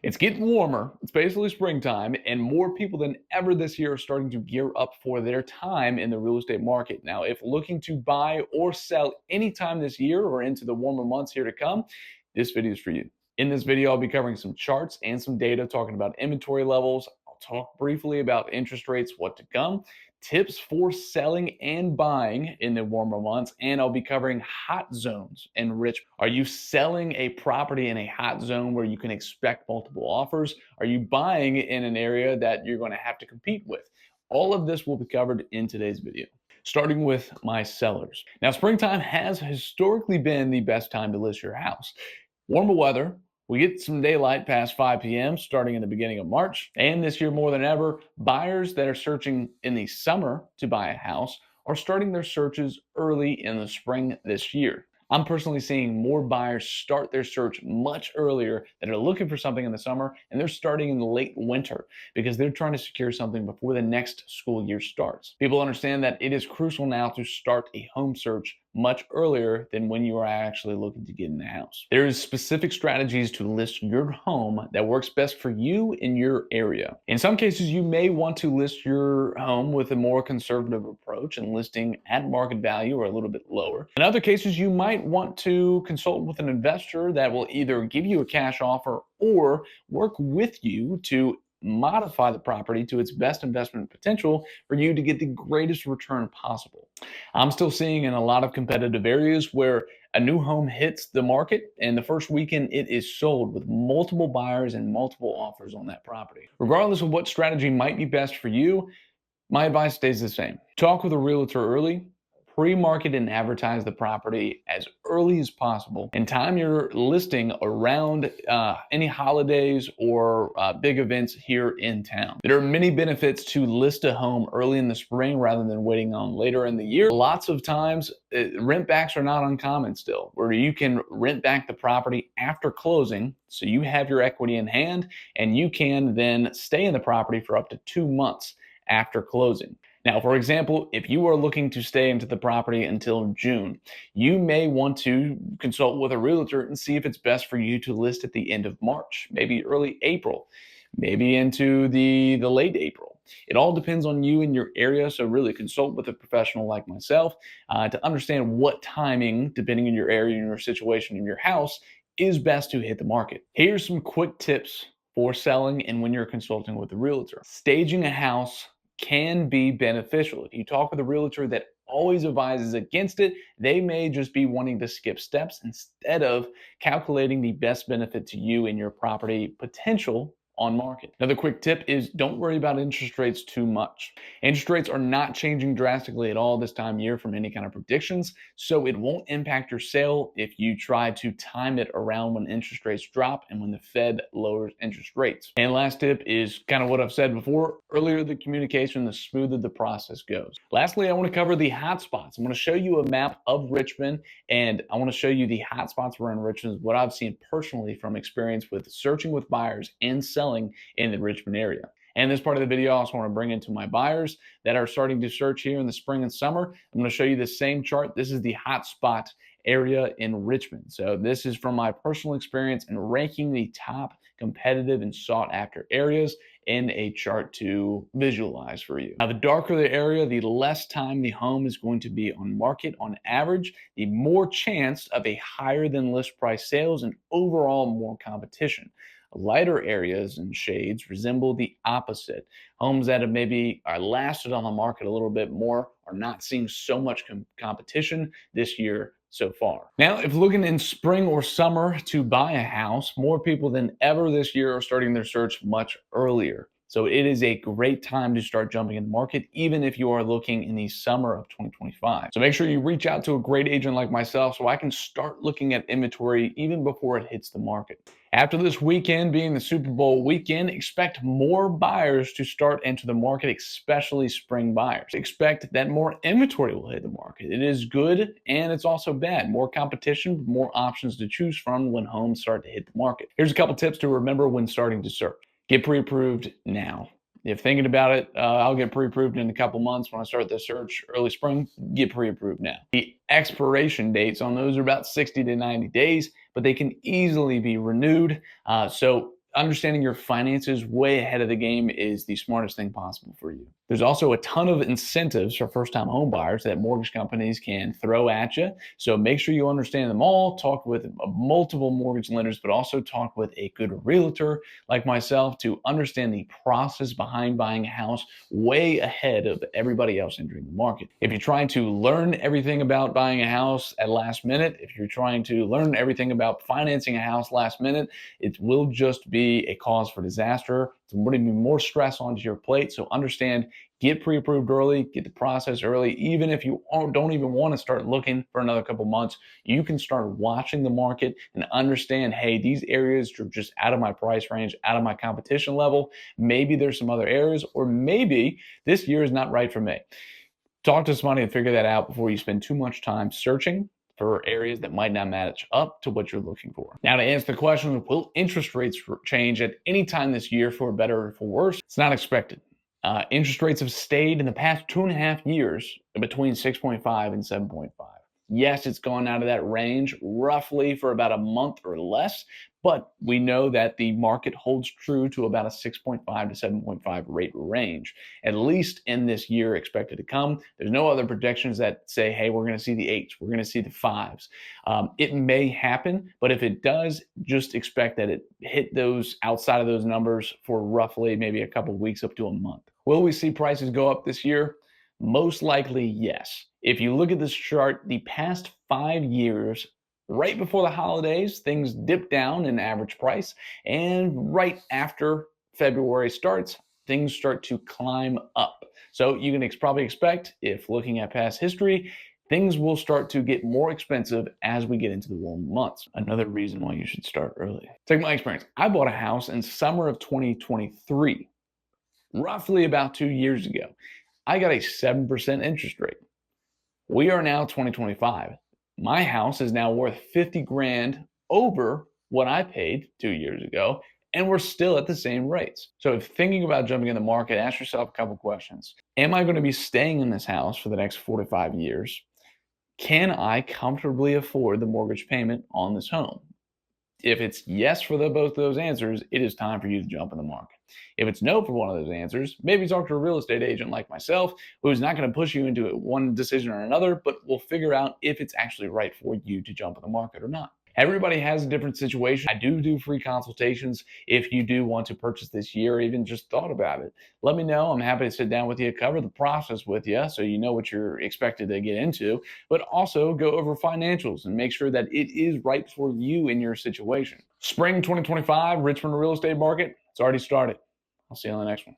It's getting warmer. It's basically springtime, and more people than ever this year are starting to gear up for their time in the real estate market. Now, if looking to buy or sell anytime this year or into the warmer months here to come, this video is for you. In this video, I'll be covering some charts and some data talking about inventory levels. I'll talk briefly about interest rates, what to come, tips for selling and buying in the warmer months, and I'll be covering hot zones in Richmond. Are you selling a property in a hot zone where you can expect multiple offers? Are you buying in an area that you're going to have to compete with? All of this will be covered in today's video. Starting with my sellers. Now, springtime has historically been the best time to list your house. Warmer weather, we get some daylight past 5 p.m. starting in the beginning of March. And this year, more than ever, buyers that are searching in the summer to buy a house are starting their searches early in the spring this year. I'm personally seeing more buyers start their search much earlier that are looking for something in the summer, and they're starting in the late winter because they're trying to secure something before the next school year starts. People understand that it is crucial now to start a home search much earlier than when you are actually looking to get in the house. There is specific strategies to list your home that works best for you in your area. In some cases, you may want to list your home with a more conservative approach and listing at market value or a little bit lower. In other cases, you might want to consult with an investor that will either give you a cash offer or work with you to modify the property to its best investment potential for you to get the greatest return possible. I'm still seeing in a lot of competitive areas where a new home hits the market and the first weekend it is sold with multiple buyers and multiple offers on that property. Regardless of what strategy might be best for you, my advice stays the same. Talk with a realtor early, pre-market and advertise the property as early as possible, and time your listing around any holidays or big events here in town. There are many benefits to list a home early in the spring rather than waiting on later in the year. Lots of times, rent backs are not uncommon still, where you can rent back the property after closing, so you have your equity in hand, and you can then stay in the property for up to 2 months after closing. Now, for example, if you are looking to stay into the property until June, you may want to consult with a realtor and see if it's best for you to list at the end of March, maybe early April, maybe into the late April. It all depends on you and your area, so really consult with a professional like myself to understand what timing, depending on your area and your situation in your house, is best to hit the market. Here's some quick tips for selling and when you're consulting with a realtor. Staging a house can be beneficial. If you talk with a realtor that always advises against it, they may just be wanting to skip steps instead of calculating the best benefit to you and your property potential on market. Another quick tip is don't worry about interest rates too much. Interest rates are not changing drastically at all this time of year from any kind of predictions, so it won't impact your sale if you try to time it around when interest rates drop and when the Fed lowers interest rates. And last tip is kind of what I've said before. Earlier the communication, the smoother the process goes. Lastly, I want to cover the hotspots. I'm going to show you a map of Richmond, and I want to show you the hotspots around Richmond, what I've seen personally from experience with searching with buyers and selling in the Richmond area. And this part of the video, I also want to bring into my buyers that are starting to search here in the spring and summer. I'm going to show you the same chart. This is the hotspot area in Richmond. So this is from my personal experience in ranking the top competitive and sought after areas in a chart to visualize for you. Now, the darker the area, the less time the home is going to be on market on average, the more chance of a higher than list price sales and overall more competition. Lighter areas and shades resemble the opposite. Homes that have maybe are lasted on the market a little bit more are not seeing so much competition this year so far. Now, if looking in spring or summer to buy a house, more people than ever this year are starting their search much earlier. So it is a great time to start jumping in the market, even if you are looking in the summer of 2025. So make sure you reach out to a great agent like myself so I can start looking at inventory even before it hits the market. After this weekend being the Super Bowl weekend, expect more buyers to start into the market, especially spring buyers. Expect that more inventory will hit the market. It is good and it's also bad. More competition, more options to choose from when homes start to hit the market. Here's a couple tips to remember when starting to search. Get pre-approved now. If thinking about it, I'll get pre-approved in a couple months when I start the search early spring. Get pre-approved now. The expiration dates on those are about 60 to 90 days, but they can easily be renewed. So understanding your finances way ahead of the game is the smartest thing possible for you. There's also a ton of incentives for first-time home buyers that mortgage companies can throw at you. So make sure you understand them all. Talk with multiple mortgage lenders, but also talk with a good realtor like myself to understand the process behind buying a house way ahead of everybody else entering the market. If you're trying to learn everything about buying a house at last minute, if you're trying to learn everything about financing a house last minute, it will just be a cause for disaster. It's going to be more stress onto your plate. So understand, get pre-approved early, get the process early. Even if you don't even want to start looking for another couple months, you can start watching the market and understand, hey, these areas are just out of my price range, out of my competition level. Maybe there's some other areas, or maybe this year is not right for me. Talk to somebody and figure that out before you spend too much time searching for areas that might not match up to what you're looking for. Now, to answer the question, will interest rates change at any time this year for better or for worse? It's not expected. Interest rates have stayed in the past 2.5 years between 6.5 and 7.5. Yes, it's gone out of that range roughly for about a month or less, but we know that the market holds true to about a 6.5 to 7.5 rate range, at least in this year expected to come. There's no other projections that say, hey, we're going to see the eights, we're going to see the fives. It may happen, but if it does, just expect that it hit those outside of those numbers for roughly maybe a couple of weeks up to a month. Will we see prices go up this year? Most likely, yes. If you look at this chart, the past 5 years, right before the holidays, things dip down in average price. And right after February starts, things start to climb up. So you can probably expect, if looking at past history, things will start to get more expensive as we get into the warm months. Another reason why you should start early. Take my experience. I bought a house in summer of 2023, roughly about 2 years ago. I got a 7% interest rate. We are now 2025. My house is now worth 50 grand over what I paid 2 years ago, and we're still at the same rates. So if thinking about jumping in the market, ask yourself a couple questions. Am I going to be staying in this house for the next 4 to 5 years? Can I comfortably afford the mortgage payment on this home? If it's yes for both of those answers, it is time for you to jump in the market. If it's no for one of those answers, maybe talk to a real estate agent like myself, who's not going to push you into one decision or another, but will figure out if it's actually right for you to jump in the market or not. Everybody has a different situation. I do free consultations if you do want to purchase this year or even just thought about it. Let me know. I'm happy to sit down with you, cover the process with you so you know what you're expected to get into, but also go over financials and make sure that it is right for you in your situation. Spring 2025, Richmond real estate market, it's already started. I'll see you on the next one.